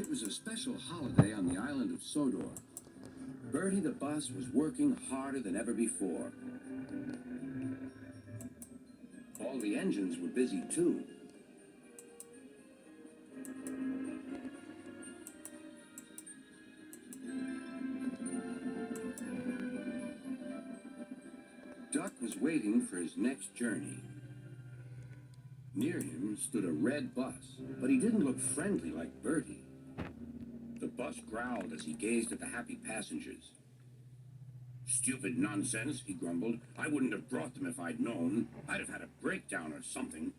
It was a special holiday on the island of Sodor. Bertie the bus was working harder than ever before. All the engines were busy too. Duck was waiting for his next journey. Near him stood a red bus, but he didn't look friendly like Bertie. The bus growled as he gazed at the happy passengers. "Stupid nonsense," he grumbled. "I wouldn't have brought them if I'd known. I'd have had a breakdown or something."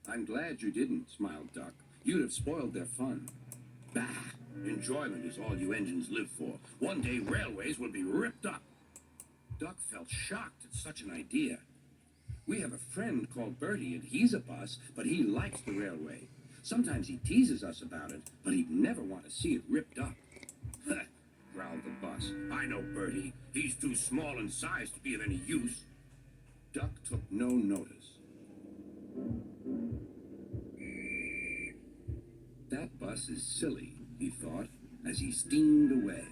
"I'm glad you didn't," smiled Duck. "You'd have spoiled their fun." "Bah! Enjoyment is all you engines live for. One day railways will be ripped up." Duck felt shocked at such an idea. "We have a friend called Bertie, and he's a bus, but he likes the railway. Sometimes he teases us about it, but he'd never want to see it ripped up." "Huh," growled the bus. "I know Bertie. He's too small in size to be of any use." Duck took no notice. "That bus is silly," he thought, as he steamed away.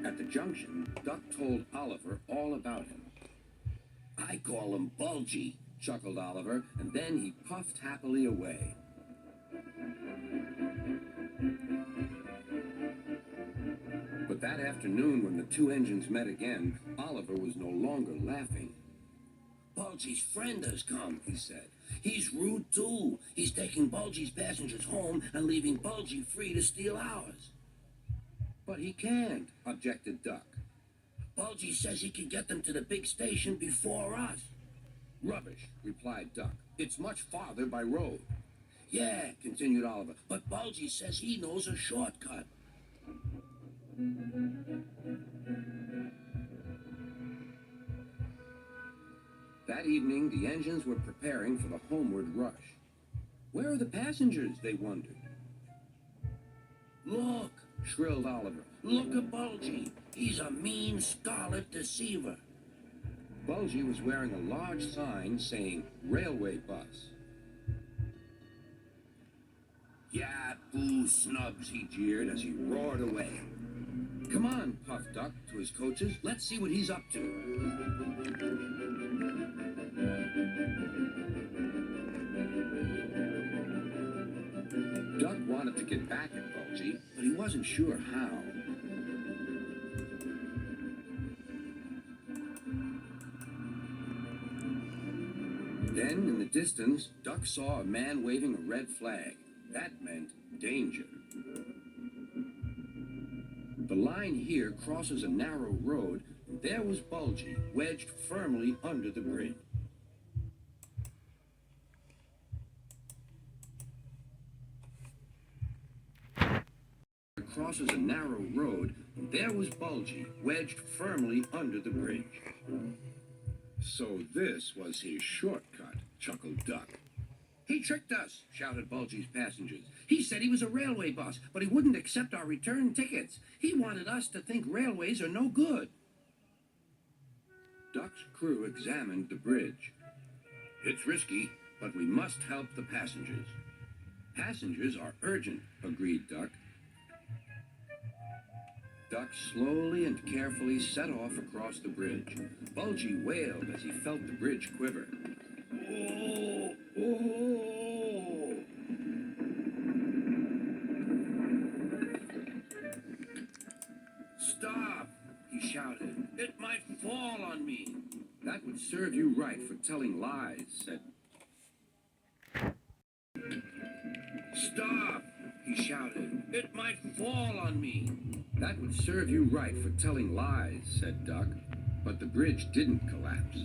At the junction, Duck told Oliver all about him. "I call him Bulgy," chuckled Oliver, and then he puffed happily away. But that afternoon, when the two engines met again, Oliver was no longer laughing. "Bulgy's friend has come," he said. "He's rude too. He's taking Bulgy's passengers home and leaving Bulgy free to steal ours." "But he can't," objected Duck. "Bulgy says he can get them to the big station before us." "Rubbish," replied Duck. "It's much farther by road." "Yeah," continued Oliver, "but Bulgy says he knows a shortcut." That evening, the engines were preparing for the homeward rush. "Where are the passengers?" they wondered. "Look!" shrilled Oliver. "Look at Bulgy. He's a mean scarlet deceiver." Bulgy was wearing a large sign saying "Railway Bus." "Yeah, boo snubs," he jeered as he roared away. "Come on," puffed Duck to his coaches. "Let's see what he's up to." Duck wanted to get back at Bulgy, but he wasn't sure how. Then, in the distance, Duck saw a man waving a red flag. That meant danger. The line here crosses a narrow road, and there was Bulgy, wedged firmly under the bridge. Crosses a narrow road, and there was Bulgy, wedged firmly under the bridge. "So this was his shortcut," chuckled Duck. "He tricked us," shouted Bulgy's passengers. "He said he was a railway bus, but he wouldn't accept our return tickets. He wanted us to think railways are no good." Duck's crew examined the bridge. "It's risky, but we must help the passengers." "Passengers are urgent," agreed Duck. Duck slowly and carefully set off across the bridge. Bulgy wailed as he felt the bridge quiver. "Oh, oh!" "Stop!" he shouted. "It might fall on me." "That would serve you right for telling lies," said. "Stop!" he shouted. "It might fall on me." "That would serve you right for telling lies," said Duck. But the bridge didn't collapse.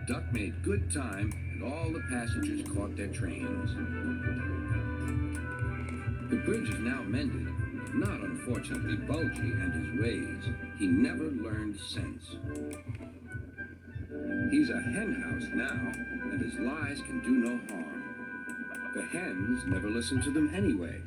Duck made good time, and all the passengers caught their trains. The bridge is now mended, not unfortunately Bulgy and his ways. He never learned sense. He's a hen house now, and his lies can do no harm. The hens never listen to them anyway.